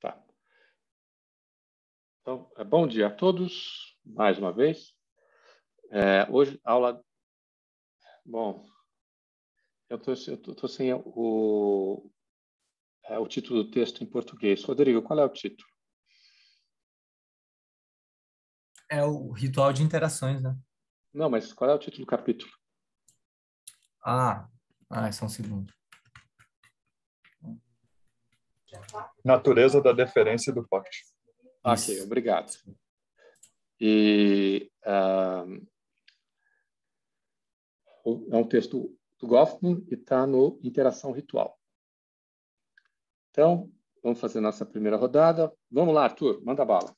Tá. Então, bom dia a todos, mais uma vez. Hoje, aula... Bom, eu tô sem o título do texto em português. Rodrigo, qual é o título? É o ritual de interações, né? Não, mas qual é o título do capítulo? Só um segundo. Natureza da deferência do pacto. Ok, obrigado. E é um texto do Goffman e está no Interação Ritual. Então, vamos fazer nossa primeira rodada. Vamos lá, Arthur, manda bala.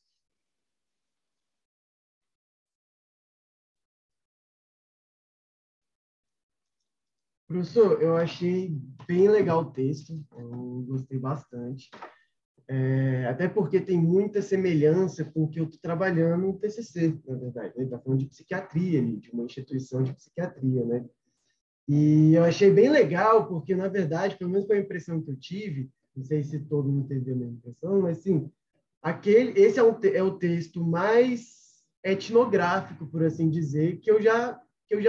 Professor, eu achei bem legal o texto, eu gostei bastante. Até porque tem muita semelhança com o que eu estou trabalhando no TCC, na verdade. Ele está falando de psiquiatria, de uma instituição de psiquiatria, né? E eu achei bem legal, porque, na verdade, pelo menos foi a impressão que eu tive, não sei se todo mundo teve a mesma impressão, mas, assim, esse é o texto mais etnográfico, por assim dizer, que eu já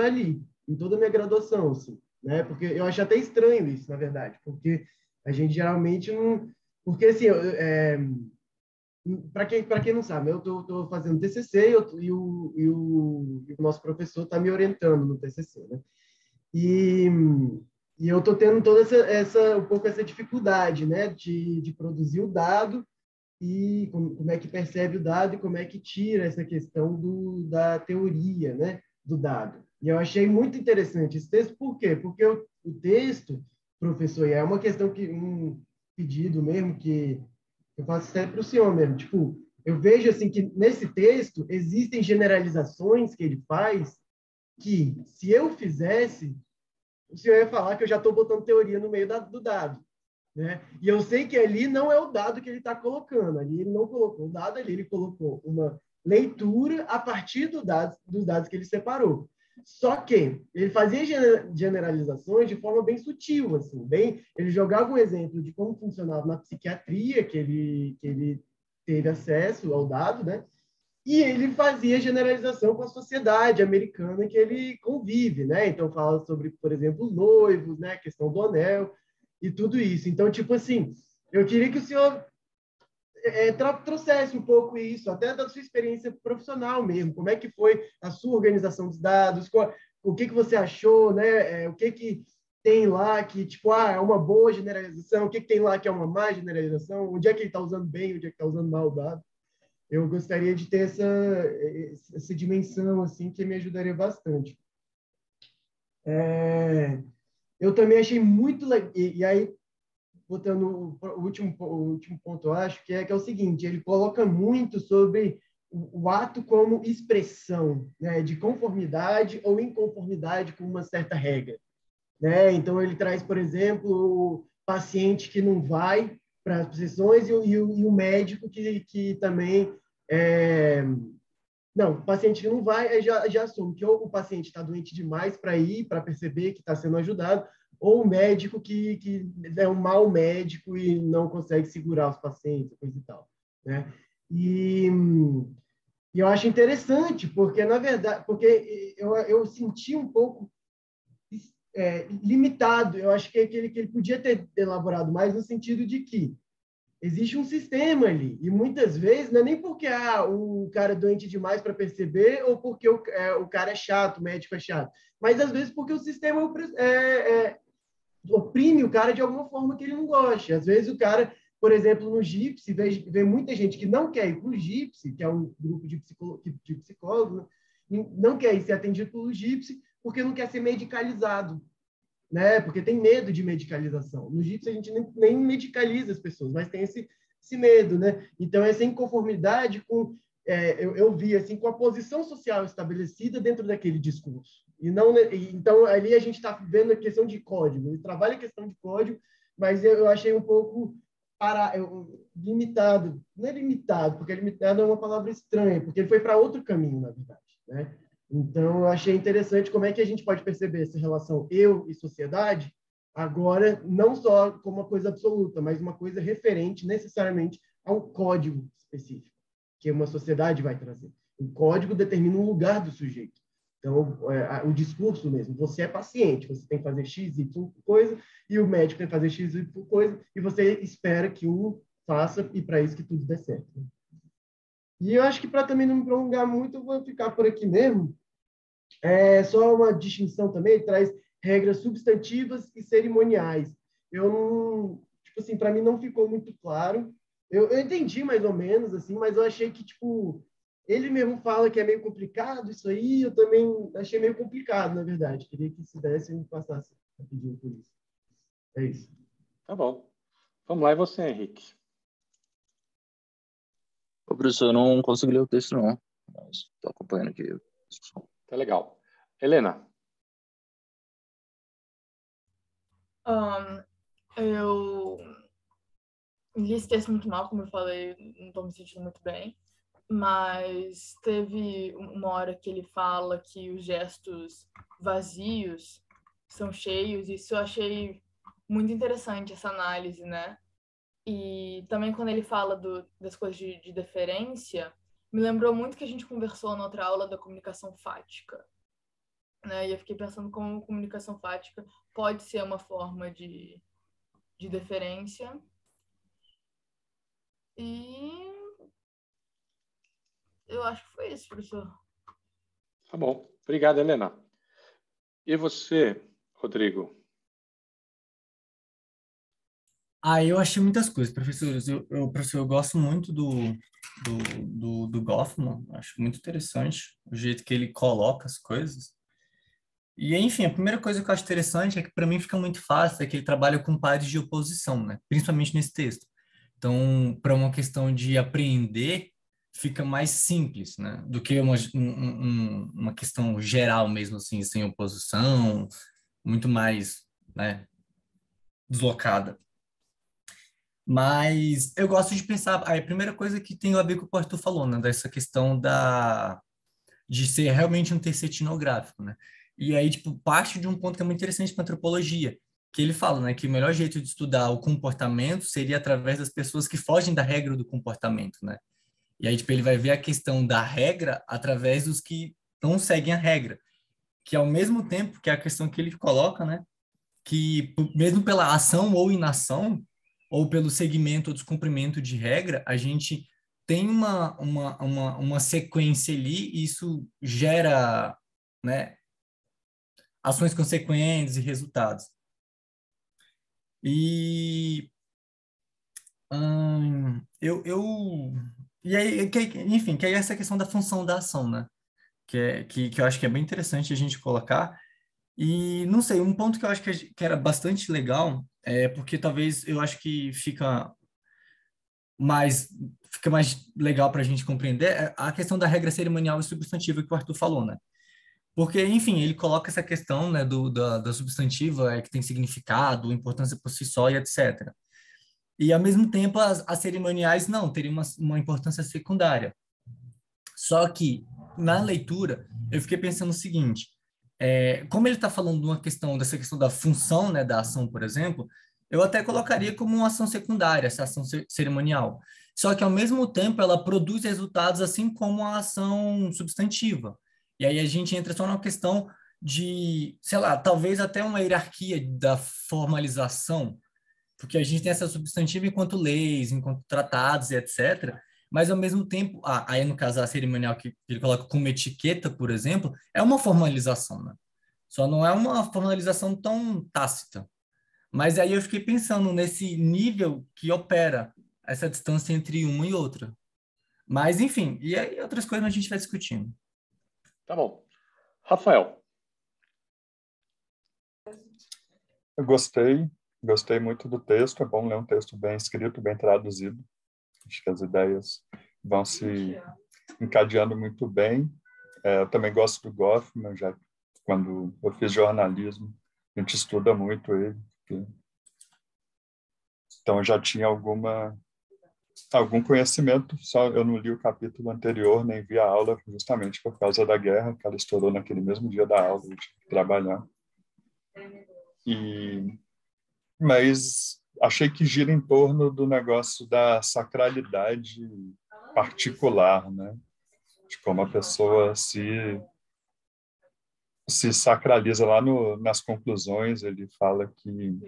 li, em toda a minha graduação, assim, né? Porque eu acho até estranho isso, na verdade, porque a gente geralmente não... Porque, assim, para quem não sabe, eu estou fazendo TCC e o nosso professor está me orientando no TCC, né? E eu estou tendo toda um pouco essa dificuldade, né, de produzir o dado e como é que percebe o dado e como é que tira essa questão da teoria, né, do dado. E eu achei muito interessante esse texto, por quê? Porque o texto, professor, e é uma questão um pedido mesmo que eu faço sempre para o senhor mesmo, tipo, eu vejo assim que nesse texto existem generalizações que ele faz que, se eu fizesse, o senhor ia falar que eu já estou botando teoria no meio do dado, né? E eu sei que ali não é o dado que ele está colocando, ali ele não colocou o dado, ali ele colocou uma leitura a partir dos dados que ele separou. Só que ele fazia generalizações de forma bem sutil, assim, ele jogava um exemplo de como funcionava na psiquiatria, que ele teve acesso ao dado, né? E ele fazia generalização com a sociedade americana que ele convive, né? Então, fala sobre, por exemplo, noivos, né? A questão do anel e tudo isso. Então, tipo assim, eu queria que o senhor trouxesse um pouco isso, até da sua experiência profissional mesmo. Como é que foi a sua organização dos dados? O que você achou, né? O que tem lá que, tipo, é uma boa generalização? O que tem lá que é uma má generalização? Onde é que ele está usando bem? Onde é que está usando mal o dado? Eu gostaria de ter essa dimensão, assim, que me ajudaria bastante. Eu também achei muito legal, e aí, botando o último ponto, eu acho, que é o seguinte, ele coloca muito sobre o ato como expressão, né, de conformidade ou inconformidade com uma certa regra, né? Então, ele traz, por exemplo, o paciente que não vai para as sessões e o médico que também... Não, o paciente que não vai já assume que ou o paciente está doente demais para ir, para perceber que está sendo ajudado, ou o médico que é um mau médico e não consegue segurar os pacientes, coisa e tal, né? E eu acho interessante, porque, na verdade, porque eu senti um pouco limitado. Eu acho que ele podia ter elaborado mais no sentido de que existe um sistema ali. E muitas vezes, não é nem porque o cara é doente demais para perceber ou porque o cara é chato, o médico é chato, mas às vezes porque o sistema oprime o cara de alguma forma que ele não goste. Às vezes o cara, por exemplo, no GIPSI, vê muita gente que não quer ir para o GIPSI, que é um grupo de psicólogos, né? Não quer ir ser atendido pelo GIPSI porque não quer ser medicalizado, né? Porque tem medo de medicalização. No GIPSI a gente nem medicaliza as pessoas, mas tem esse medo, né? Então essa inconformidade com eu vi assim com a posição social estabelecida dentro daquele discurso. E não, então ali a gente está vendo a questão de código. Ele trabalha a questão de código, mas eu achei um pouco limitado. Não é limitado, porque limitado é uma palavra estranha, porque ele foi para outro caminho, na verdade, né? Então, eu achei interessante como é que a gente pode perceber essa relação eu e sociedade, agora, não só como uma coisa absoluta, mas uma coisa referente necessariamente há um código específico que uma sociedade vai trazer. O código determina o lugar do sujeito. Então, o discurso mesmo, você é paciente, você tem que fazer X, Y coisa, e o médico tem que fazer X, Y coisa, e você espera que um faça, e para isso que tudo dê certo. E eu acho que, para também não me prolongar muito, eu vou ficar por aqui mesmo. Só uma distinção também, traz regras substantivas e cerimoniais. Eu não, tipo assim, para mim não ficou muito claro. Eu entendi mais ou menos, assim, mas eu achei que, tipo, ele mesmo fala que é meio complicado isso aí, eu também achei meio complicado, na verdade. Queria que se desse e me passasse rapidinho por isso. É isso. Tá bom. Vamos lá, e você, Henrique? Ô, professor, eu não consegui ler o texto, não. Mas estou acompanhando aqui a discussão. Tá legal. Helena? Eu li esse texto muito mal, como eu falei, não estou me sentindo muito bem. Mas teve uma hora que ele fala que os gestos vazios são cheios. Isso eu achei muito interessante, essa análise, né? E também quando ele fala das coisas de deferência, me lembrou muito que a gente conversou na outra aula da comunicação fática, né? E eu fiquei pensando como comunicação fática pode ser uma forma de deferência. E eu acho que foi isso, professor. Tá bom. Obrigado, Helena. E você, Rodrigo? Eu achei muitas coisas, professores. Professor, eu gosto muito do Goffman. Acho muito interessante o jeito que ele coloca as coisas. E, enfim, a primeira coisa que eu acho interessante é que, para mim, fica muito fácil, é que ele trabalha com pares de oposição, né? Principalmente nesse texto. Então, para uma questão de aprender, fica mais simples, né? Do que uma questão geral mesmo, assim, sem oposição, muito mais, né, deslocada. Mas eu gosto de pensar, a primeira coisa que tem a ver com o que o Arthur falou, né? Dessa questão de ser realmente um texto etnográfico, né? E aí, tipo, parte de um ponto que é muito interessante para antropologia, que ele fala, né, que o melhor jeito de estudar o comportamento seria através das pessoas que fogem da regra do comportamento, né? E aí, tipo, ele vai ver a questão da regra através dos que não seguem a regra, que ao mesmo tempo que é a questão que ele coloca, né, que mesmo pela ação ou inação, ou pelo segmento ou descumprimento de regra, a gente tem uma sequência ali e isso gera, né, ações consequentes e resultados. E e aí, enfim, que é essa questão da função da ação, né? Que eu acho que é bem interessante a gente colocar. E não sei, um ponto que eu acho que era bastante legal é porque talvez eu acho que mais fica mais legal para a gente compreender a questão da regra cerimonial e substantiva que o Arthur falou, né? Porque, enfim, ele coloca essa questão, né, da substantiva que tem significado, importância por si só e etc. E, ao mesmo tempo, as cerimoniais não, teriam uma importância secundária. Só que, na leitura, eu fiquei pensando o seguinte, como ele está falando de dessa questão da função, né, da ação, por exemplo, eu até colocaria como uma ação secundária, essa ação cerimonial. Só que, ao mesmo tempo, ela produz resultados assim como a ação substantiva. E aí a gente entra só na questão de, sei lá, talvez até uma hierarquia da formalização, porque a gente tem essa substantiva enquanto leis, enquanto tratados e etc., mas ao mesmo tempo, aí no caso a cerimonial que ele coloca como etiqueta, por exemplo, é uma formalização, né? Só não é uma formalização tão tácita. Mas aí eu fiquei pensando nesse nível que opera essa distância entre uma e outra. Mas, enfim, e aí outras coisas a gente vai discutindo. Tá bom. Rafael? Eu gostei muito do texto. É bom ler um texto bem escrito, bem traduzido. Acho que as ideias vão se encadeando muito bem. Eu também gosto do Goffman, já que quando eu fiz jornalismo, a gente estuda muito ele. Então, eu já tinha algum conhecimento, só eu não li o capítulo anterior, nem vi a aula, justamente por causa da guerra, que ela estourou naquele mesmo dia da aula, eu tive que trabalhar. Mas achei que gira em torno do negócio da sacralidade particular, né? De como a pessoa se sacraliza. Lá nas conclusões, ele fala que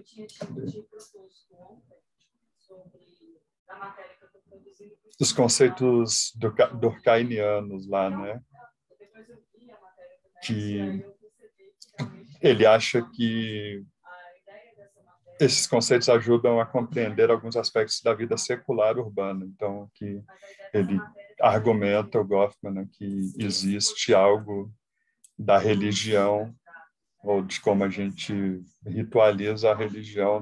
os conceitos durkheimianos lá, né? Que ele acha que esses conceitos ajudam a compreender alguns aspectos da vida secular urbana. Então, que ele argumenta, o Goffman, né, que existe algo da religião, ou de como a gente ritualiza a religião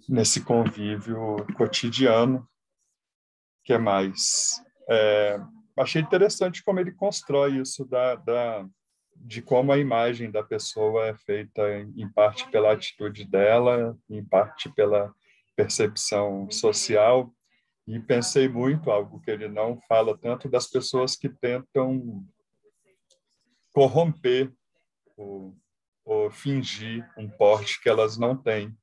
nesse convívio cotidiano. Que é mais? Achei interessante como ele constrói isso de como a imagem da pessoa é feita em parte pela atitude dela, em parte pela percepção social. E pensei muito, algo que ele não fala tanto, das pessoas que tentam corromper ou fingir um porte que elas não têm.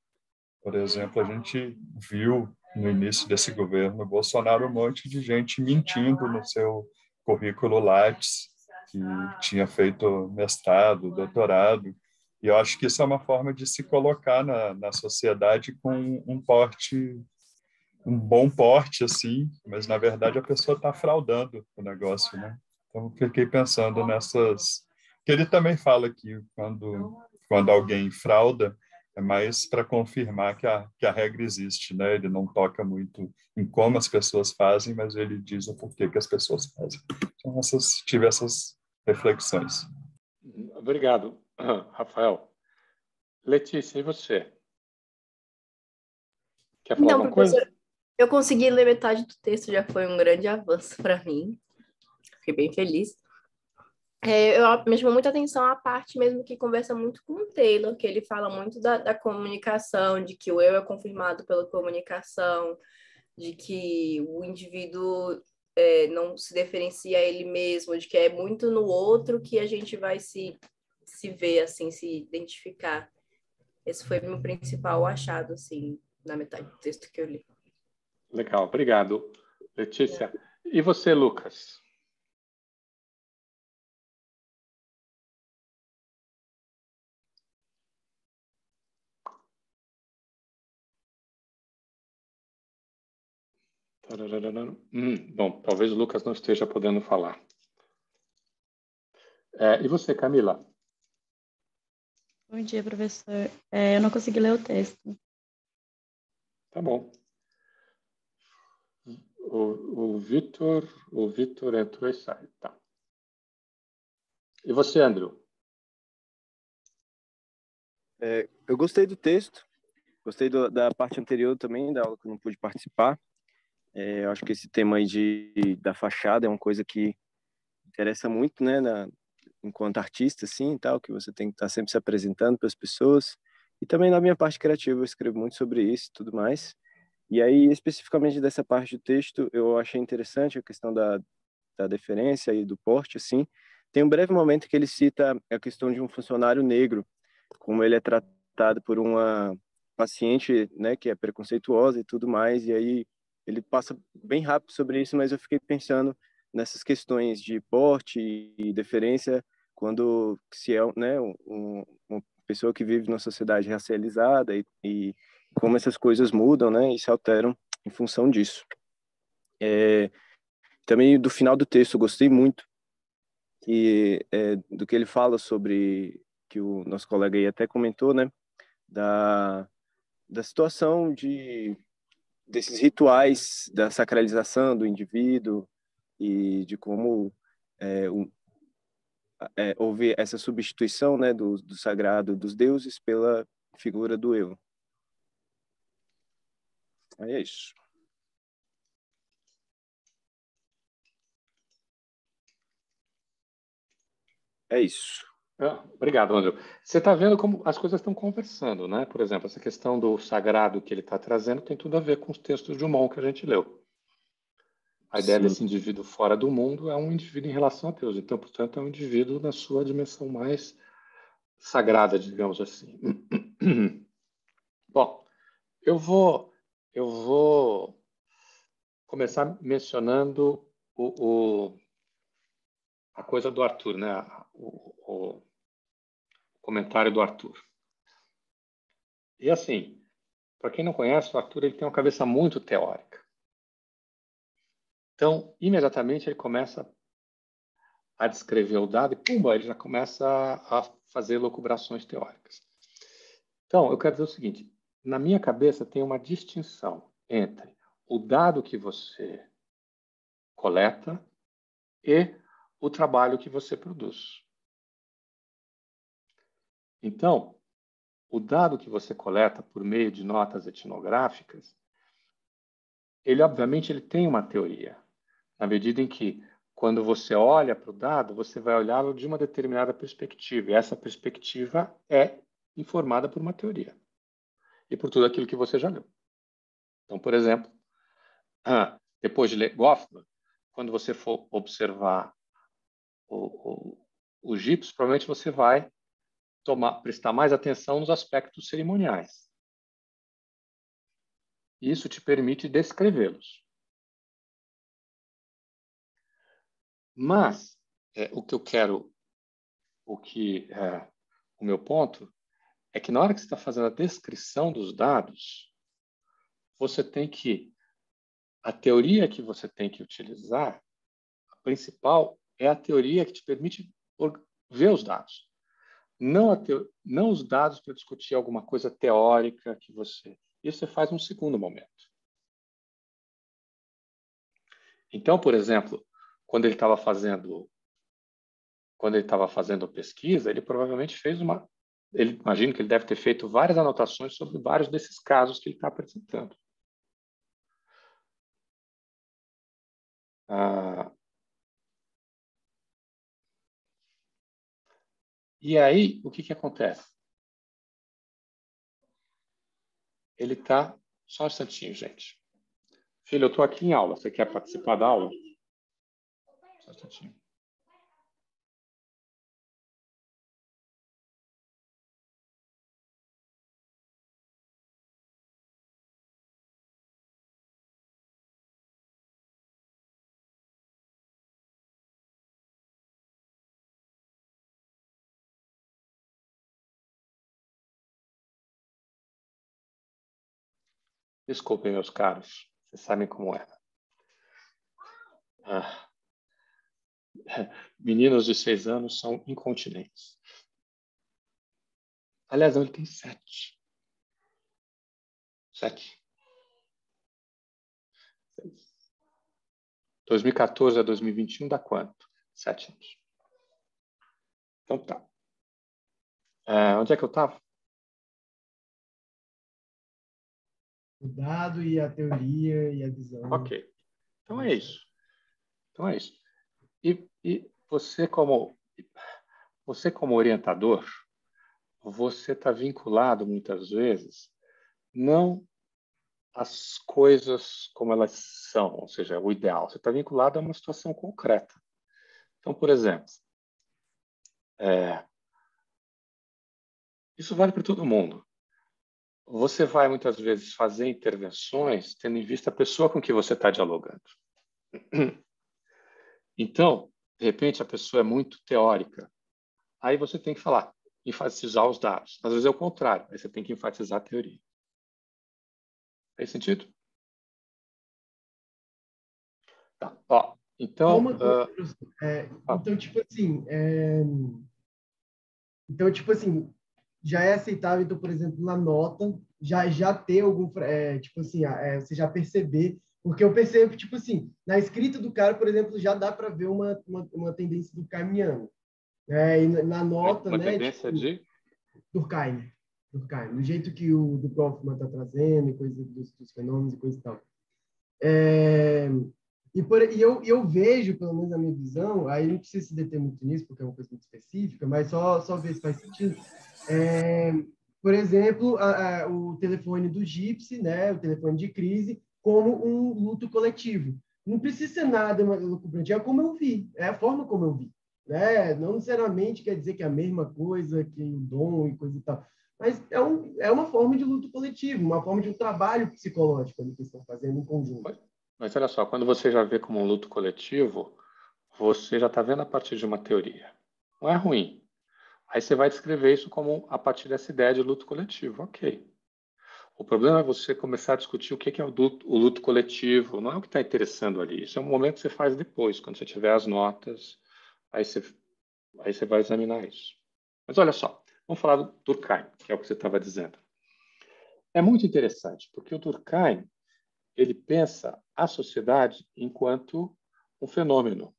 Por exemplo, a gente viu no início desse governo Bolsonaro um monte de gente mentindo no seu currículo Lattes, que tinha feito mestrado, doutorado. E eu acho que isso é uma forma de se colocar na sociedade com um bom porte, assim, mas, na verdade, a pessoa está fraudando o negócio, né? Então, fiquei pensando nessas... Que ele também fala que quando alguém frauda, é mais para confirmar que a regra existe, né? Ele não toca muito em como as pessoas fazem, mas ele diz o porquê que as pessoas fazem. Então, tive essas reflexões. Obrigado, Rafael. Letícia, e você? Quer falar alguma coisa? Eu consegui ler metade do texto, já foi um grande avanço para mim. Fiquei bem feliz. Me chamou muita atenção a parte mesmo que conversa muito com o Taylor, que ele fala muito da comunicação, de que o eu é confirmado pela comunicação, de que o indivíduo não se diferencia a ele mesmo, de que é muito no outro que a gente vai se ver, assim, se identificar. Esse foi meu principal achado, assim, na metade do texto que eu li. Legal, obrigado, Letícia. E você, Lucas? Bom, talvez o Lucas não esteja podendo falar. E você, Camila? Bom dia, professor. Eu não consegui ler o texto. Tá bom. O Vitor entrou e sai. Tá. E você, Andrew? Eu gostei do texto. Gostei da parte anterior também, da aula que eu não pude participar. Eu acho que esse tema aí da fachada é uma coisa que interessa muito, né, enquanto artista, assim, e tal, que você tem que estar sempre se apresentando para as pessoas. E também na minha parte criativa eu escrevo muito sobre isso e tudo mais. E aí, especificamente dessa parte do texto, eu achei interessante a questão da deferência e do porte, assim. Tem um breve momento que ele cita a questão de um funcionário negro, como ele é tratado por uma paciente, né, que é preconceituosa e tudo mais, e aí ele passa bem rápido sobre isso, mas eu fiquei pensando nessas questões de porte e deferência quando se é, né, uma pessoa que vive numa sociedade racializada e como essas coisas mudam, né, e se alteram em função disso. Também do final do texto eu gostei muito do que ele fala sobre, que o nosso colega aí até comentou, né, da situação desses rituais da sacralização do indivíduo e de como houve essa substituição, né, do sagrado dos deuses pela figura do eu. Aí é isso. É isso. Obrigado, André. Você está vendo como as coisas estão conversando, né? Por exemplo, essa questão do sagrado que ele está trazendo tem tudo a ver com os textos de Dumont que a gente leu. A ideia desse indivíduo fora do mundo é um indivíduo em relação a Deus. Então, portanto, é um indivíduo na sua dimensão mais sagrada, digamos assim. Bom, eu vou começar mencionando a coisa do Arthur, né? O comentário do Arthur. E assim, para quem não conhece, o Arthur ele tem uma cabeça muito teórica. Então, imediatamente ele começa a descrever o dado e, pumba, ele já começa a fazer locubrações teóricas. Então, eu quero dizer o seguinte, na minha cabeça tem uma distinção entre o dado que você coleta e o trabalho que você produz. Então, o dado que você coleta por meio de notas etnográficas, ele obviamente ele tem uma teoria, na medida em que quando você olha para o dado, você vai olhá-lo de uma determinada perspectiva, e essa perspectiva é informada por uma teoria e por tudo aquilo que você já leu. Então, por exemplo, depois de ler Goffman, quando você for observar os GIPs, provavelmente você vai prestar mais atenção nos aspectos cerimoniais. Isso te permite descrevê-los. Mas o meu ponto é que na hora que você está fazendo a descrição dos dados, a teoria que você tem que utilizar, a principal, é a teoria que te permite ver os dados. Não os dados para discutir alguma coisa teórica que você... Isso você faz num segundo momento. Então, por exemplo, quando ele estava fazendo pesquisa, ele provavelmente fez imagino que ele deve ter feito várias anotações sobre vários desses casos que ele está apresentando. E aí, o que acontece? Ele está... Só um instantinho, gente. Filho, eu estou aqui em aula. Você quer participar da aula? Só um instantinho. Desculpem, meus caros. Vocês sabem como é. Meninos de 6 anos são incontinentes. Aliás, ele tem 7. 7. 2014 a 2021 dá quanto? 7 anos. Então tá. Onde é que eu estava? O dado e a teoria e a visão. Ok. Então é isso. E você como orientador, você está vinculado muitas vezes não às coisas como elas são, ou seja, o ideal. Você está vinculado a uma situação concreta. Então, por exemplo, isso vale para todo mundo. Você vai muitas vezes fazer intervenções tendo em vista a pessoa com que você está dialogando. Então, de repente, a pessoa é muito teórica. Aí você tem que enfatizar os dados. Às vezes é o contrário. Aí você tem que enfatizar a teoria. Faz sentido? Tá. Então, tipo assim, já é aceitável, então, por exemplo, na nota, já ter algum, você já perceber, porque eu percebo, tipo assim, na escrita do cara, por exemplo, já dá para ver uma tendência do Durkheimiano. E na nota, uma tendência de Durkheim, do jeito que o do Goffman está trazendo, e coisa dos fenômenos e coisa e tal. E eu vejo, pelo menos na minha visão, aí não precisa se deter muito nisso, porque é uma coisa muito específica, mas só ver se faz sentido. Por exemplo, o telefone do Gypsy, né, o telefone de crise, como um luto coletivo. Não precisa ser nada lucubrante, é como eu vi, é a forma como eu vi. Né? Não necessariamente quer dizer que é a mesma coisa que o dom e coisa e tal. Mas é uma forma de luto coletivo, uma forma de um trabalho psicológico ali que estão fazendo em conjunto. Mas olha só, quando você já vê como um luto coletivo, você já está vendo a partir de uma teoria. Não é ruim. Aí você vai descrever isso como a partir dessa ideia de luto coletivo. Ok. O problema é você começar a discutir o que é o luto coletivo. Não é o que está interessando ali. Isso é um momento que você faz depois, quando você tiver as notas. Aí você vai examinar isso. Mas olha só, vamos falar do Durkheim, que é o que você estava dizendo. É muito interessante, porque o Durkheim ele pensa a sociedade enquanto um fenômeno.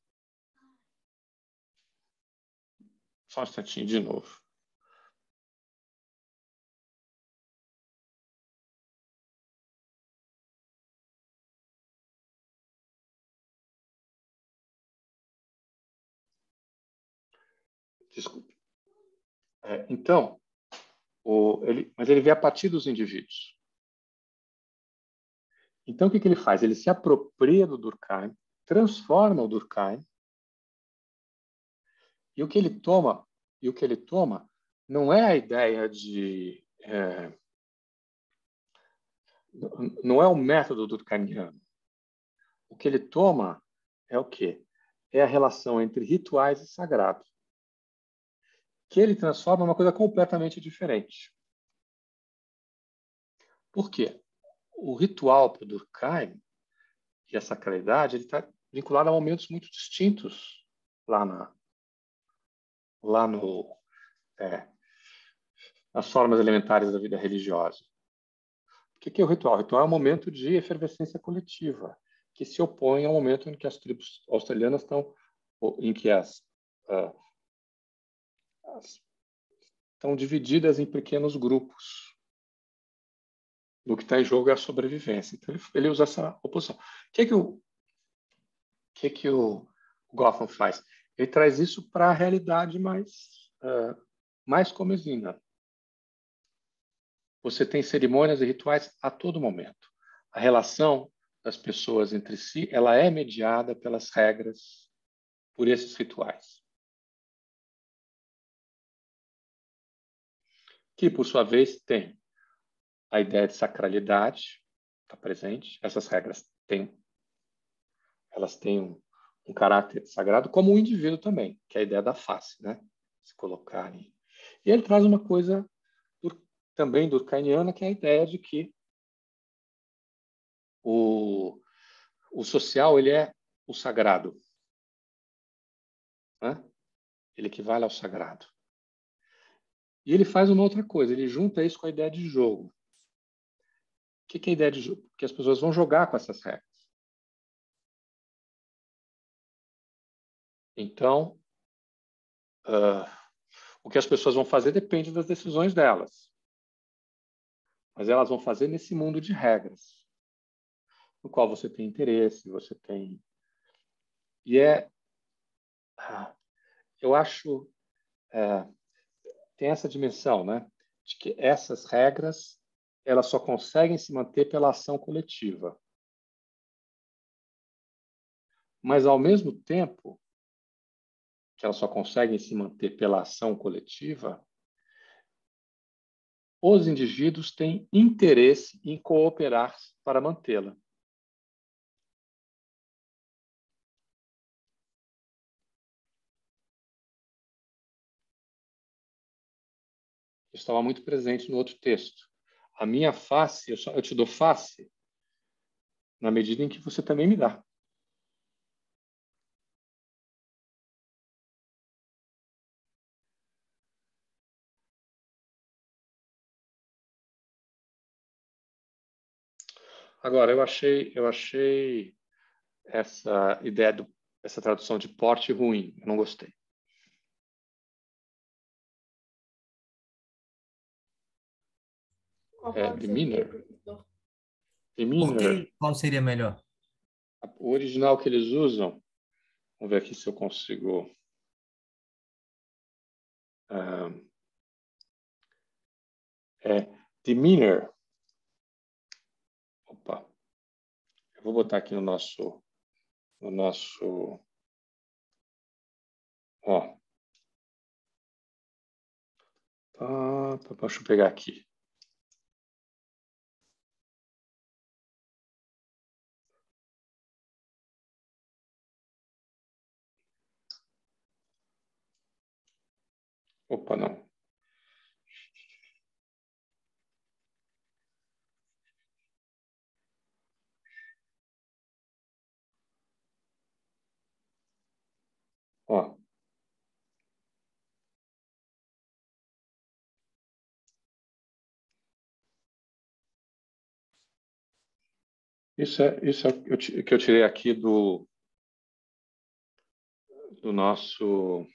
Só um instantinho de novo. Desculpe. Então, mas ele vê a partir dos indivíduos. Então, o que ele faz? Ele se apropria do Durkheim, transforma o Durkheim, e o que ele toma não é a ideia de... não é o método durkheimiano. O que ele toma é o quê? É a relação entre rituais e sagrado, que ele transforma em uma coisa completamente diferente. Por quê? O ritual para o Durkheim e a sacralidade ele está vinculado a momentos muito distintos nas formas elementares da vida religiosa. O que é o ritual? O ritual é um momento de efervescência coletiva, que se opõe ao momento em que as tribos australianas em que estão divididas em pequenos grupos. O que está em jogo é a sobrevivência. Então, ele usa essa oposição. O que o Goffman faz? Ele traz isso para a realidade mais comesina. Você tem cerimônias e rituais a todo momento. A relação das pessoas entre si, ela é mediada pelas regras, por esses rituais. Que, por sua vez, tem a ideia de sacralidade, está presente. Essas regras elas têm um caráter sagrado, como o indivíduo também, que é a ideia da face, né? Se colocarem. E ele traz uma coisa também durkheimiana, que é a ideia de que o social ele é o sagrado, né? Ele equivale ao sagrado. E ele faz uma outra coisa, ele junta isso com a ideia de jogo. O que é a ideia de jogo? Porque as pessoas vão jogar com essas regras. Então, o que as pessoas vão fazer depende das decisões delas. Mas elas vão fazer nesse mundo de regras, no qual você tem interesse, você tem... E eu acho, tem essa dimensão, né? De que essas regras, elas só conseguem se manter pela ação coletiva. Mas, ao mesmo tempo que elas só conseguem se manter pela ação coletiva, os indivíduos têm interesse em cooperar para mantê-la. Isso estava muito presente no outro texto. A minha face, eu te dou face na medida em que você também me dá. Agora, eu achei essa ideia essa tradução de porte ruim. Eu não gostei. Demeanor. Demeanor. Qual seria melhor? O original que eles usam, vamos ver aqui se eu consigo... demeanor. Opa. Eu vou botar aqui no nosso... Ó. Deixa eu pegar aqui. Opa, não. Ó. Isso é o que eu tirei aqui do nosso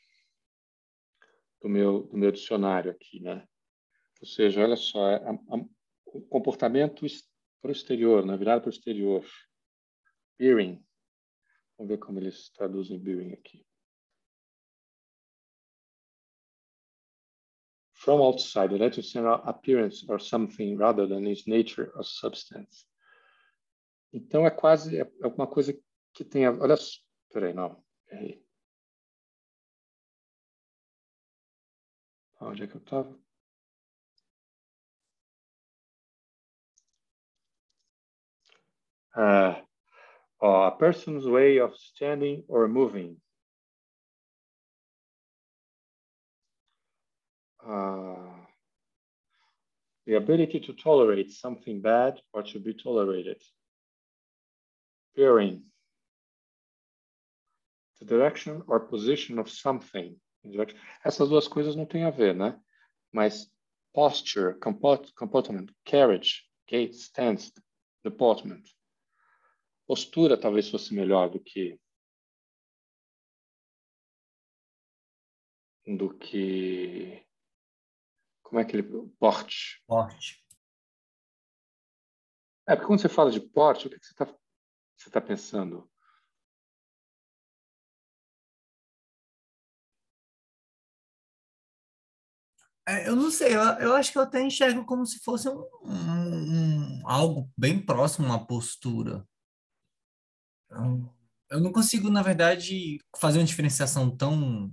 do meu dicionário aqui, né? Ou seja, olha só, o comportamento para o exterior, na virada para o exterior. Peering. Vamos ver como eles traduzem peering aqui. From outside, the letter general appearance or something rather than its nature or substance. Então é quase uma coisa que tem olha só, peraí, não, errei. Onde é que eu estava? A person's way of standing or moving. The ability to tolerate something bad or to be tolerated. Peering. The direction or position of something. Essas duas coisas não têm a ver, né? Mas posture, comportment, carriage, gait, stance, deportment. Postura talvez fosse melhor do que como é que ele porte. Porte. Porque quando você fala de porte, o que você tá pensando? Eu não sei, eu acho que eu até enxergo como se fosse algo bem próximo à postura. Eu não consigo, na verdade, fazer uma diferenciação tão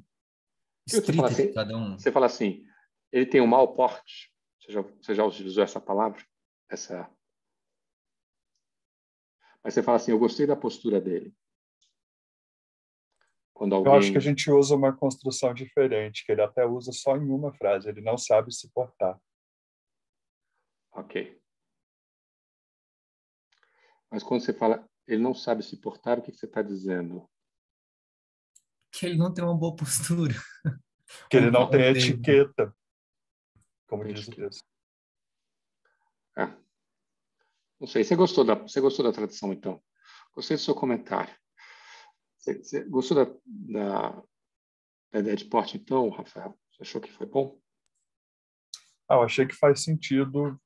Você fala estrita de assim, cada um. você fala assim, ele tem um mau porte. Você já utilizou essa palavra? Mas você fala assim, eu gostei da postura dele. Quando Eu acho que a alguém... gente usa uma construção diferente, que ele até usa só em uma frase, ele não sabe se portar. Ok. Mas quando você fala, ele não sabe se portar, o que você está dizendo? Que ele não tem uma boa postura. Que ele não tem Odeio. etiqueta, como diz o texto. Não sei, você gostou da tradução, então? Gostei do seu comentário. Você gostou da ideia de porte, então, Rafael? Você achou que foi bom? Eu achei que faz sentido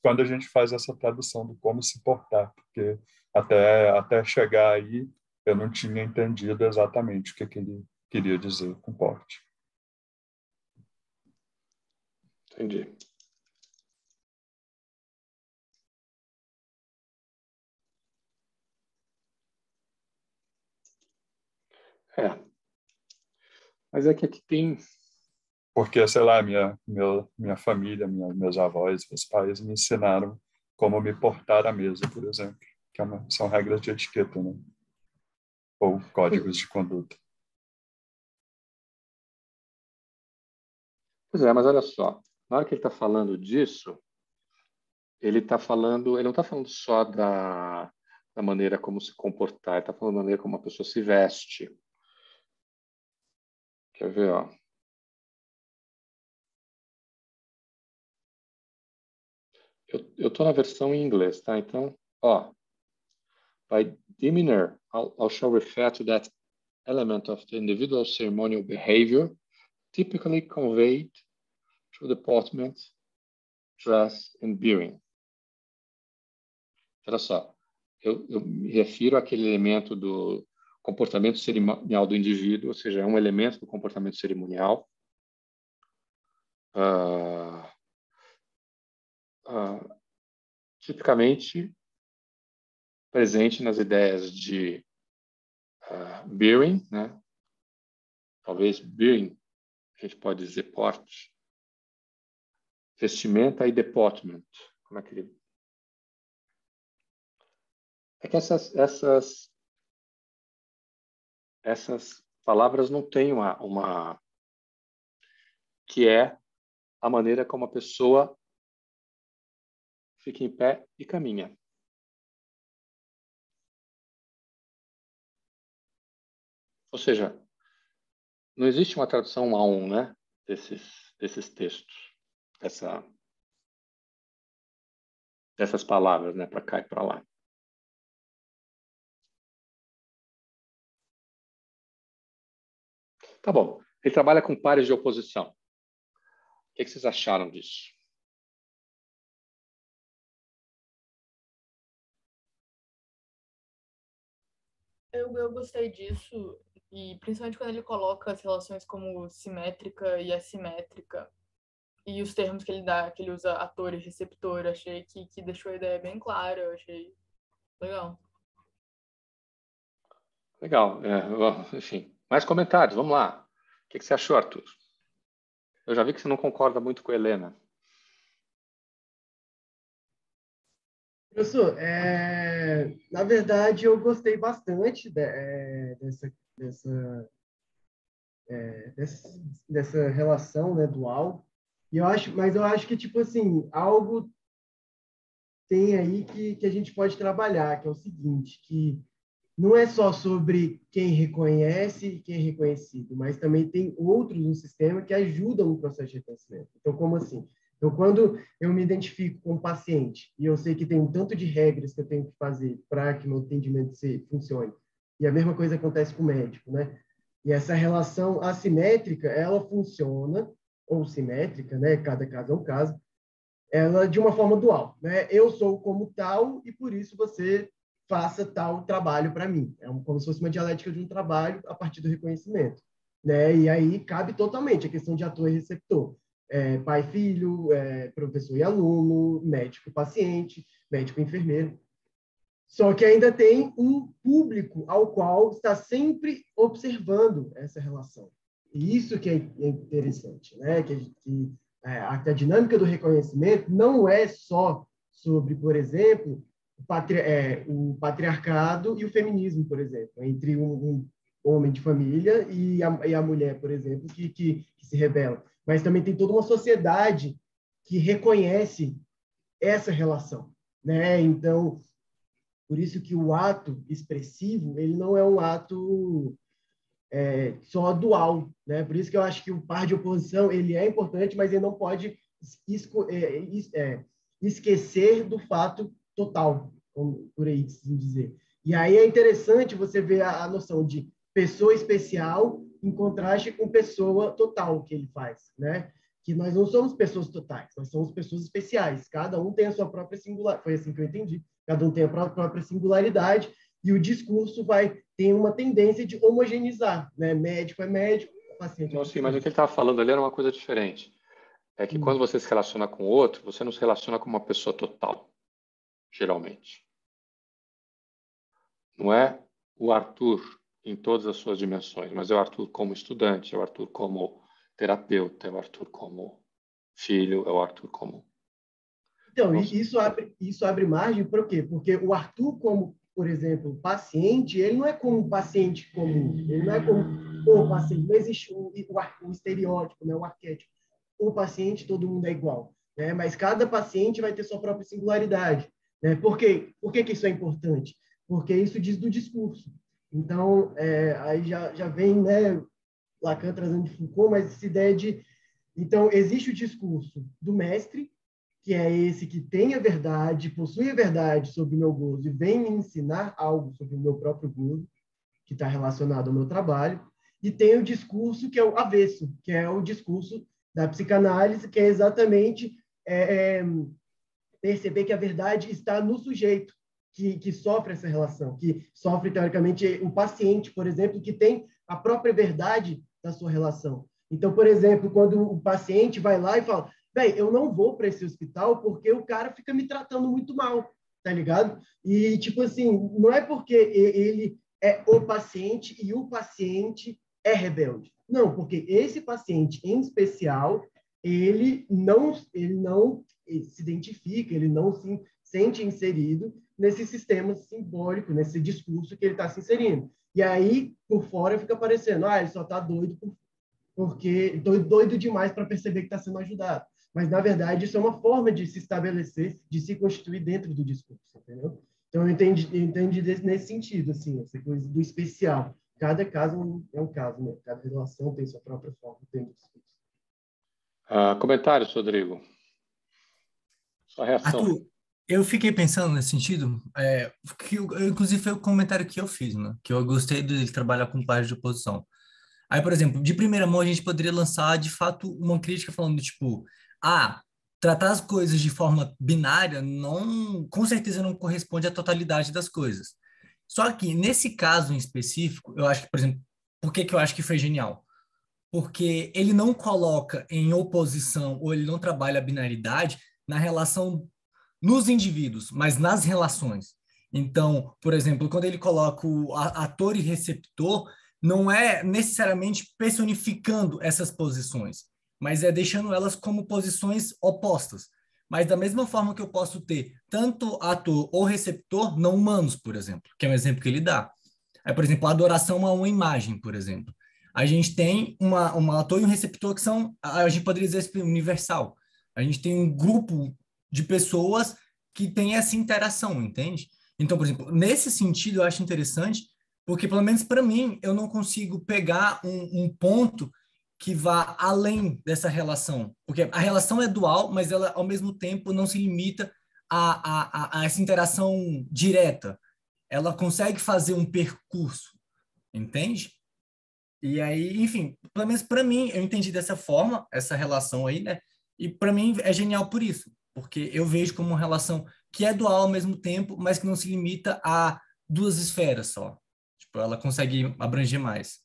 quando a gente faz essa tradução do como se portar, porque até chegar aí eu não tinha entendido exatamente o que ele queria dizer com porte. Entendi. Mas é que aqui tem... Porque, sei lá, minha família, meus avós, meus pais me ensinaram como me portar à mesa, por exemplo, que são regras de etiqueta, né? Ou códigos de conduta. Pois é, mas olha só, na hora que ele está falando disso, ele não está falando só da maneira como se comportar, ele está falando da maneira como a pessoa se veste. Quer ver, ó? Eu estou na versão em inglês, tá? Então, ó, by demeanor, I shall refer to that element of the individual ceremonial behavior typically conveyed through deportment, dress and bearing. Olha só, eu me refiro àquele elemento do comportamento cerimonial do indivíduo, ou seja, é um elemento do comportamento cerimonial. Tipicamente presente nas ideias de bearing, né? Talvez bearing, a gente pode dizer porte, vestimenta e deportment. Como é que ele... É que essas palavras não têm uma que é a maneira como a pessoa fica em pé e caminha. Ou seja, não existe uma tradução 1 a 1, né, desses textos, dessas palavras, né, para cá e para lá. Tá bom. Ele trabalha com pares de oposição. O que vocês acharam disso? Eu gostei disso, e principalmente quando ele coloca as relações como simétrica e assimétrica, e os termos que ele dá, que ele usa ator e receptor, achei que deixou a ideia bem clara, eu achei legal. Legal. Enfim, mais comentários, vamos lá. O que você achou, Arthur? Eu já vi que você não concorda muito com a Helena. Professor, na verdade, eu gostei bastante dessa relação, né, dual. Mas eu acho que, tipo assim, algo tem aí que a gente pode trabalhar, que é o seguinte, que não é só sobre quem reconhece e quem é reconhecido, mas também tem outros no sistema que ajudam no processo de reconhecimento. Então, como assim? Então, quando eu me identifico com um paciente e eu sei que tem um tanto de regras que eu tenho que fazer para que meu atendimento funcione, e a mesma coisa acontece com o médico, né? E essa relação assimétrica, ela funciona, ou simétrica, né? Cada caso é um caso, ela de uma forma dual, né? Eu sou como tal e por isso você faça tal trabalho para mim. Como se fosse uma dialética de um trabalho a partir do reconhecimento, né? E aí cabe totalmente a questão de ator e receptor. Pai e filho, professor e aluno, médico e paciente, médico e enfermeiro. Só que ainda tem um público ao qual está sempre observando essa relação. E isso que é interessante, né? A dinâmica do reconhecimento não é só sobre, por exemplo, o patriarcado e o feminismo, por exemplo, entre um homem de família e a mulher, por exemplo, que se rebela. Mas também tem toda uma sociedade que reconhece essa relação, né? Então, por isso que o ato expressivo, ele não é um ato só dual, né? Por isso que eu acho que o par de oposição, ele é importante, mas ele não pode esquecer do fato total, por aí assim dizer. E aí é interessante você ver a noção de pessoa especial em contraste com pessoa total que ele faz, né? Que nós não somos pessoas totais, nós somos pessoas especiais. Cada um tem a sua própria singularidade. Foi assim que eu entendi. Cada um tem a própria singularidade e o discurso tem uma tendência de homogeneizar, né? Médico é médico, paciente é Não, paciente. sim, mas o que ele estava falando ali era uma coisa diferente. É que quando você se relaciona com o outro, você não se relaciona com uma pessoa total, geralmente. Não é o Arthur em todas as suas dimensões, mas é o Arthur como estudante, é o Arthur como terapeuta, é o Arthur como filho, é o Arthur como... Então, isso abre margem para o quê? Porque o Arthur, como, por exemplo, paciente, ele não é como um paciente comum, ele não é como o paciente, não existe o estereótipo, né, o arquétipo. O paciente, todo mundo é igual, né? Mas cada paciente vai ter sua própria singularidade, né? Por quê? Por que isso é importante? Porque isso diz do discurso. Então, aí já vem, né, Lacan trazendo de Foucault, mas essa ideia de... Então, existe o discurso do mestre, que é esse que tem a verdade, possui a verdade sobre o meu gozo e vem me ensinar algo sobre o meu próprio gozo, que está relacionado ao meu trabalho, e tem o discurso que é o avesso, que é o discurso da psicanálise, que é exatamente perceber que a verdade está no sujeito que sofre essa relação, que sofre, teoricamente, o paciente, por exemplo, que tem a própria verdade da sua relação. Então, por exemplo, quando o paciente vai lá e fala: bem, eu não vou para esse hospital porque o cara fica me tratando muito mal, tá ligado? E, tipo assim, não é porque ele é o paciente e o paciente é rebelde. Não, porque esse paciente, em especial, ele não se identifica, ele não se sente inserido nesse sistema simbólico, nesse discurso que ele está se inserindo. E aí, por fora, fica parecendo, ele só está doido porque doido demais para perceber que está sendo ajudado. Mas, na verdade, isso é uma forma de se estabelecer, de se constituir dentro do discurso, entendeu? Então, eu entendi nesse sentido, assim, essa coisa do especial. Cada caso é um caso, né? Cada relação tem sua própria forma dentro do discurso. Comentários, Rodrigo? Sua reação. Arthur, eu fiquei pensando nesse sentido, inclusive foi o comentário que eu fiz, né? Que eu gostei de trabalhar com pares de oposição. Aí, por exemplo, de primeira mão a gente poderia lançar, de fato, uma crítica falando, tipo, tratar as coisas de forma binária não, com certeza não corresponde à totalidade das coisas. Só que, nesse caso em específico, eu acho que, por exemplo, por que eu acho que foi genial? Porque ele não coloca em oposição, ou ele não trabalha a binaridade na relação nos indivíduos, mas nas relações. Então, por exemplo, quando ele coloca o ator e receptor, não é necessariamente personificando essas posições, mas é deixando elas como posições opostas. Mas da mesma forma que eu posso ter tanto ator ou receptor não humanos, por exemplo, que é um exemplo que ele dá. Aí, por exemplo, a adoração a uma imagem, por exemplo. A gente tem uma ator e um receptor que são, a gente poderia dizer, universal. A gente tem um grupo de pessoas que tem essa interação, entende? Então, por exemplo, nesse sentido, eu acho interessante, porque, pelo menos para mim, eu não consigo pegar um ponto que vá além dessa relação. Porque a relação é dual, mas ela, ao mesmo tempo, não se limita a essa interação direta. Ela consegue fazer um percurso, entende? E aí, enfim, pelo menos para mim, eu entendi dessa forma, essa relação aí, né? E para mim é genial por isso, porque eu vejo como uma relação que é dual ao mesmo tempo, mas que não se limita a duas esferas só. Tipo, ela consegue abranger mais.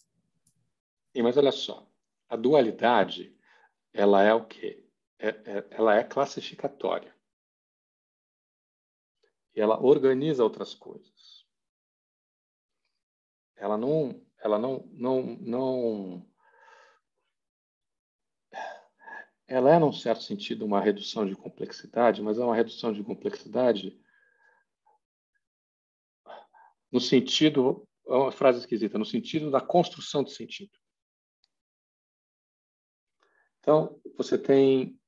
Sim, mas olha só, a dualidade, ela é o quê? Ela é classificatória. E ela organiza outras coisas. Ela não ela é, num certo sentido, uma redução de complexidade, mas é uma redução de complexidade no sentido, é uma frase esquisita, no sentido da construção de sentido. Então, você tem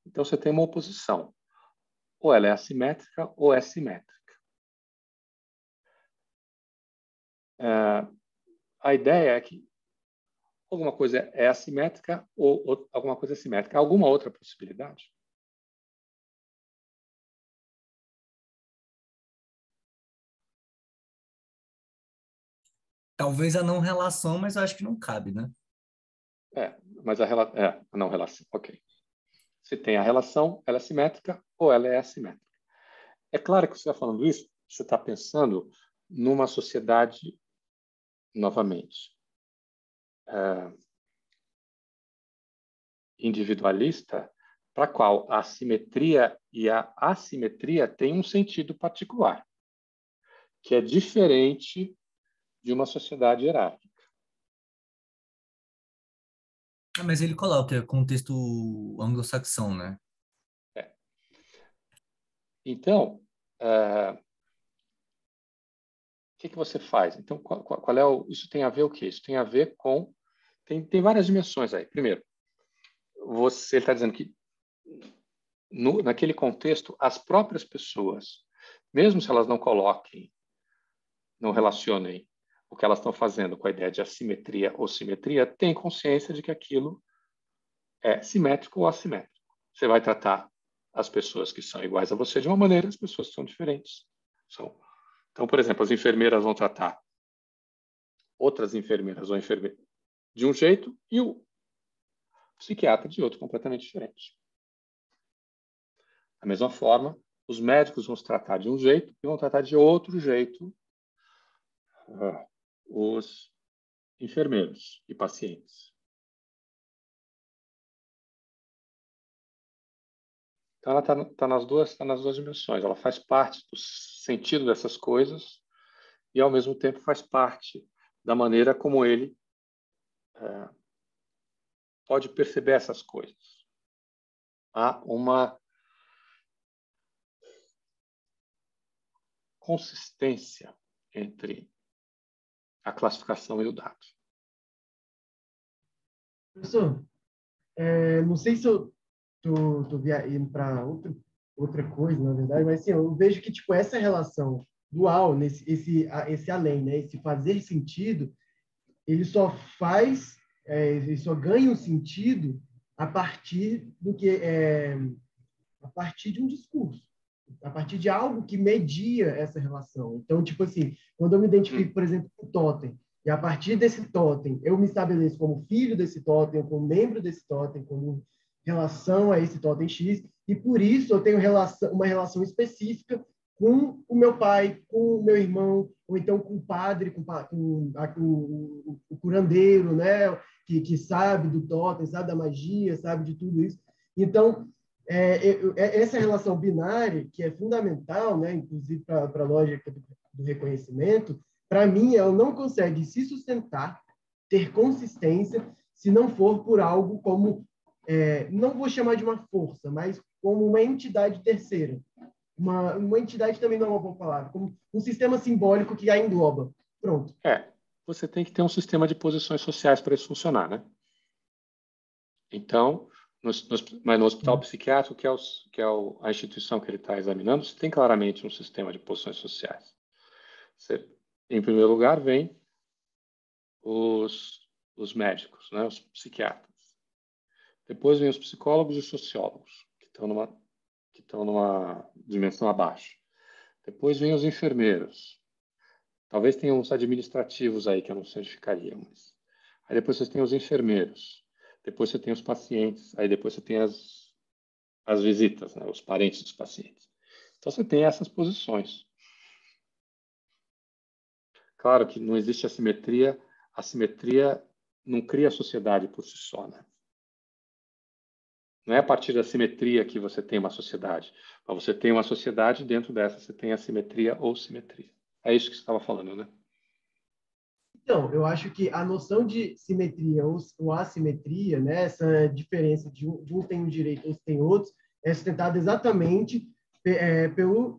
uma oposição. Ou ela é assimétrica ou é simétrica. A ideia é que alguma coisa é assimétrica ou alguma coisa é simétrica. Há alguma outra possibilidade? Talvez a não relação, mas eu acho que não cabe, né? Mas a não relação, ok. Se tem a relação, ela é simétrica ou ela é assimétrica. É claro que você está falando isso, você está pensando numa sociedade, novamente, individualista, para a qual a simetria e a assimetria têm um sentido particular, que é diferente de uma sociedade hierárquica. Mas ele coloca contexto anglo-saxão, né? Então, o que você faz? Então, qual é isso tem a ver o quê? Isso tem a ver com... Tem várias dimensões aí. Primeiro, ele está dizendo que naquele contexto, as próprias pessoas, mesmo se elas não coloquem, não relacionem o que elas estão fazendo com a ideia de assimetria ou simetria, têm consciência de que aquilo é simétrico ou assimétrico. Você vai tratar as pessoas que são iguais a você de uma maneira, as pessoas que são diferentes. Então, por exemplo, as enfermeiras vão tratar outras enfermeiras ou enfermeiros de um jeito e o psiquiatra de outro completamente diferente. Da mesma forma, os médicos vão se tratar de um jeito e vão tratar de outro jeito os enfermeiros e pacientes. Então, ela está nas duas dimensões. Ela faz parte do sentido dessas coisas e, ao mesmo tempo, faz parte da maneira como ele pode perceber essas coisas. há uma consistência entre a classificação e o dado. Professor, não sei se eu tô indo para outra coisa, na verdade, mas assim, eu vejo que tipo essa relação dual, esse além, né, esse fazer sentido, ele só faz, ele só ganha um sentido a partir a partir de um discurso, a partir de algo que media essa relação. Então, tipo assim, quando eu me identifico, por exemplo, com o totem, e a partir desse totem eu me estabeleço como filho desse totem, como membro desse totem, como relação a esse totem X, e por isso eu tenho uma relação específica com o meu pai, com o meu irmão, ou então com o padre, com o curandeiro, né? Que sabe do totem, sabe da magia, sabe de tudo isso. Então, essa relação binária, que é fundamental, né? Inclusive para a lógica do reconhecimento, para mim, ela não consegue se sustentar, ter consistência, se não for por algo como, não vou chamar de uma força, mas como uma entidade terceira. Uma entidade também não é uma boa palavra, como um sistema simbólico que a engloba. Pronto. Você tem que ter um sistema de posições sociais para isso funcionar, né? Então, mas no hospital psiquiátrico, que é a instituição que ele está examinando, você tem claramente um sistema de posições sociais. Em primeiro lugar, vem os médicos, né, os psiquiatras. Depois vem os psicólogos e sociólogos, que estão numa dimensão abaixo. Depois vem os enfermeiros. Talvez tenham uns administrativos aí que eu não certificaria, mas... Aí depois você tem os enfermeiros. Depois você tem os pacientes. Aí depois você tem as visitas, né, os parentes dos pacientes. Então você tem essas posições. Claro que não existe assimetria. A assimetria não cria a sociedade por si só, né? Não é a partir da simetria que você tem uma sociedade. Mas você tem uma sociedade, dentro dessa você tem assimetria ou simetria. É isso que você estava falando, né? Então, eu acho que a noção de simetria ou assimetria, né, essa diferença de um tem um direito, outro tem outros, é sustentada exatamente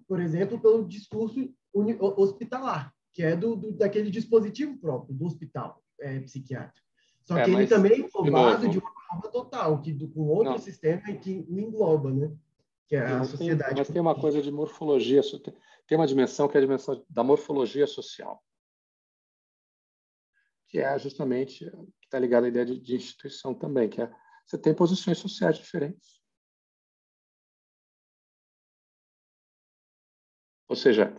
por exemplo, pelo discurso hospitalar, que é daquele dispositivo próprio do hospital psiquiátrico. Só que ele também é englobado de uma forma total, com outro sistema que o engloba, né? Que é a sociedade. Mas tem uma coisa de morfologia, tem uma dimensão que é a dimensão da morfologia social, que é justamente que está ligada à ideia de instituição também, que é você tem posições sociais diferentes. Ou seja,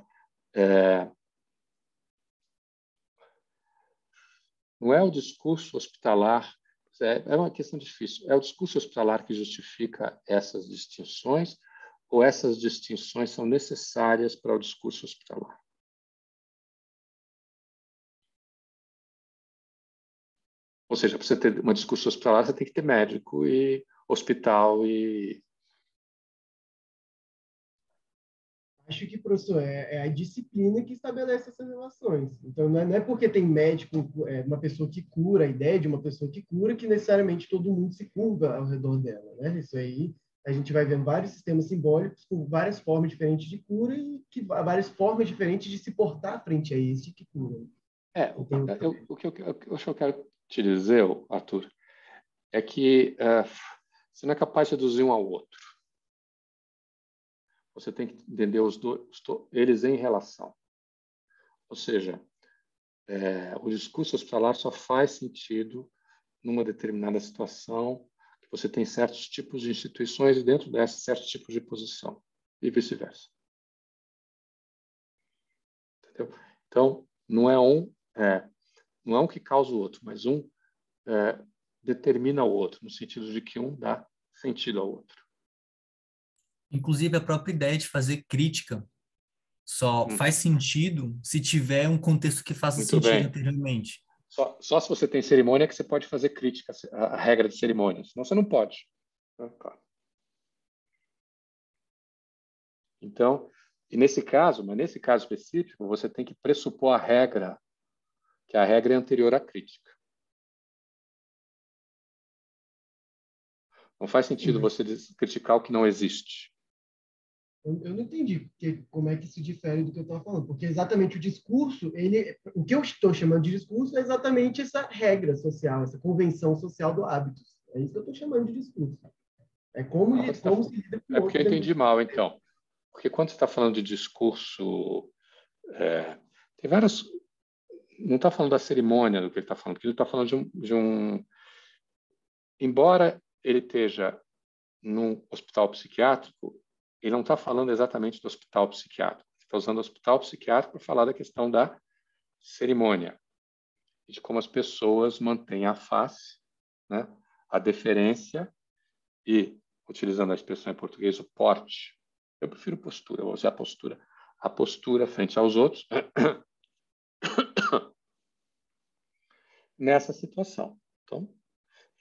não é o discurso hospitalar, é uma questão difícil, é o discurso hospitalar que justifica essas distinções ou essas distinções são necessárias para o discurso hospitalar? Ou seja, para você ter uma discurso hospitalar, você tem que ter médico e hospital e... Acho que, professor, é a disciplina que estabelece essas relações. Então, não é porque tem médico, uma pessoa que cura, a ideia de uma pessoa que cura, que necessariamente todo mundo se curva ao redor dela, né? Isso aí, a gente vai vendo vários sistemas simbólicos com várias formas diferentes de cura e várias formas diferentes de se portar frente a esse que cura. O que eu quero te dizer, Arthur, é que você não é capaz de reduzir um ao outro. Você tem que entender os dois, eles em relação. Ou seja, o discurso hospitalar só faz sentido numa determinada situação que você tem certos tipos de instituições e dentro dessas certos tipos de posição e vice-versa. Entendeu? Então, não é um que causa o outro, mas um determina o outro, no sentido de que um dá sentido ao outro. Inclusive, a própria ideia de fazer crítica só faz sentido se tiver um contexto que faça sentido anteriormente. Só se você tem cerimônia que você pode fazer crítica à regra de cerimônia, senão você não pode. Claro. Então, nesse caso específico, você tem que pressupor a regra, que a regra é anterior à crítica. Não faz sentido você criticar o que não existe. Eu não entendi como é que isso difere do que eu estava falando, porque exatamente o discurso, o que eu estou chamando de discurso é exatamente essa regra social, essa convenção social do hábito. É isso que eu estou chamando de discurso. É como se lida com o outro. É porque eu entendi mal, então. Porque quando você está falando de discurso, tem várias... Não está falando da cerimônia do que ele está falando, porque ele está falando de um... Embora ele esteja num hospital psiquiátrico, ele não está falando exatamente do hospital psiquiátrico. Ele está usando o hospital psiquiátrico para falar da questão da cerimônia, de como as pessoas mantêm a face, né, a deferência e, utilizando a expressão em português, o porte. Eu prefiro postura, eu vou usar postura. A postura frente aos outros nessa situação. Então,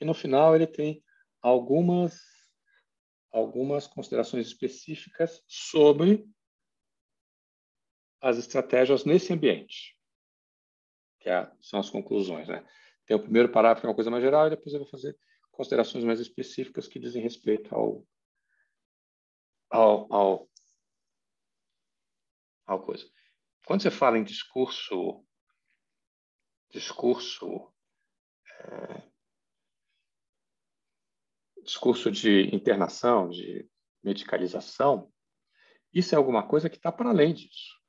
e no final ele tem algumas considerações específicas sobre as estratégias nesse ambiente, que são as conclusões, né? Tem o primeiro parágrafo, que é uma coisa mais geral, e depois eu vou fazer considerações mais específicas que dizem respeito ao coisa. Quando você fala em discurso de internação, de medicalização, isso é alguma coisa que está para além disso.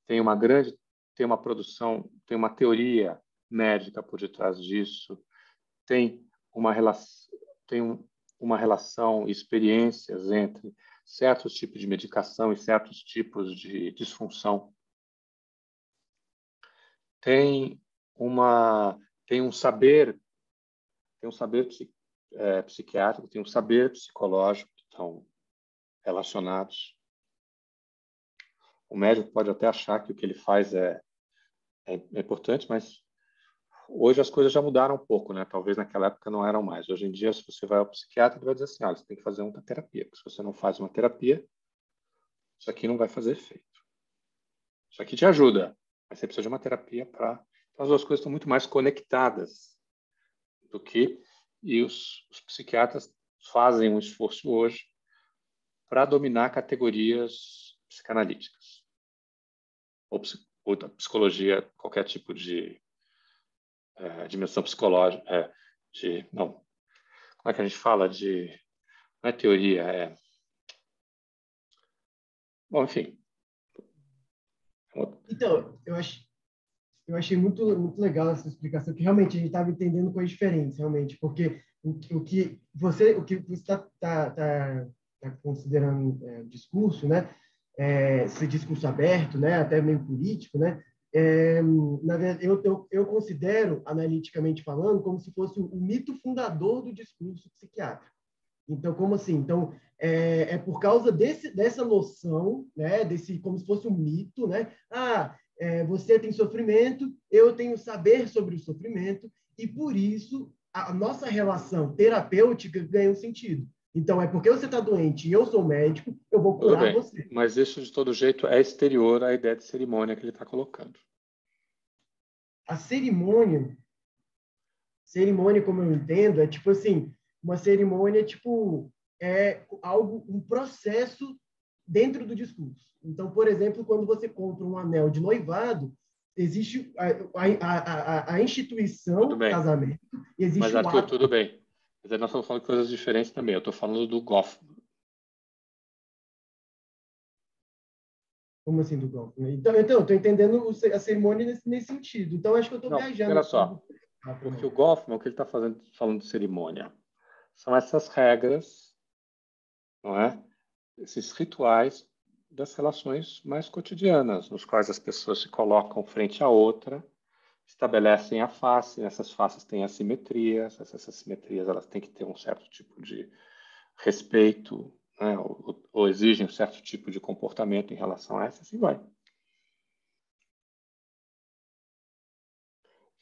Tem uma produção, tem uma teoria médica por detrás disso, tem uma relação, experiências entre certos tipos de medicação e certos tipos de disfunção. Tem um saber psiquiátrico, tem um saber psicológico que estão relacionados. O médico pode até achar que o que ele faz é importante, mas hoje as coisas já mudaram um pouco, né? Talvez naquela época não eram mais. Hoje em dia, se você vai ao psiquiatra, ele vai dizer assim, olha, você tem que fazer uma terapia. Porque se você não faz uma terapia, isso aqui não vai fazer efeito. Isso aqui te ajuda, mas você precisa de uma terapia para... Então, as duas coisas estão muito mais conectadas do que... E os psiquiatras fazem um esforço hoje para dominar categorias psicanalíticas. Ou da psicologia, qualquer tipo de dimensão psicológica. Como é que a gente fala de... Não é teoria, Bom, enfim. Então, eu achei muito legal essa explicação, que realmente a gente estava entendendo coisas diferentes, realmente, porque o que você está considerando discurso, né? Esse discurso aberto, né? Até meio político, né? Na verdade, eu considero, analiticamente falando, como se fosse o mito fundador do discurso psiquiátrico. Então, como assim? Então, por causa dessa noção, né? Como se fosse um mito, né? Você tem sofrimento, eu tenho saber sobre o sofrimento, e por isso a nossa relação terapêutica ganha um sentido. Então, é porque você está doente e eu sou médico, eu vou curar você. Mas isso, de todo jeito, é exterior à ideia de cerimônia que ele está colocando. A cerimônia, como eu entendo, é tipo assim, uma cerimônia um processo dentro do discurso. Então, por exemplo, quando você compra um anel de noivado, existe a instituição do casamento, existe mas, Arthur, tudo bem. Mas aí nós estamos falando de coisas diferentes também. Eu estou falando do Goffman. Como assim do Goffman? Então eu estou entendendo a cerimônia nesse sentido. Então, acho que eu estou viajando. Olha só, porque o Goffman, o que ele está falando de cerimônia, são essas regras, não é? Esses rituais das relações mais cotidianas, nos quais as pessoas se colocam frente à outra, estabelecem a face, essas faces têm assimetrias, essas assimetrias elas têm que ter um certo tipo de respeito, né? ou exigem um certo tipo de comportamento em relação a essa, assim vai.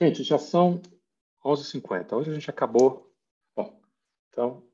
Gente, já são 11h50. Hoje a gente acabou. Bom, então,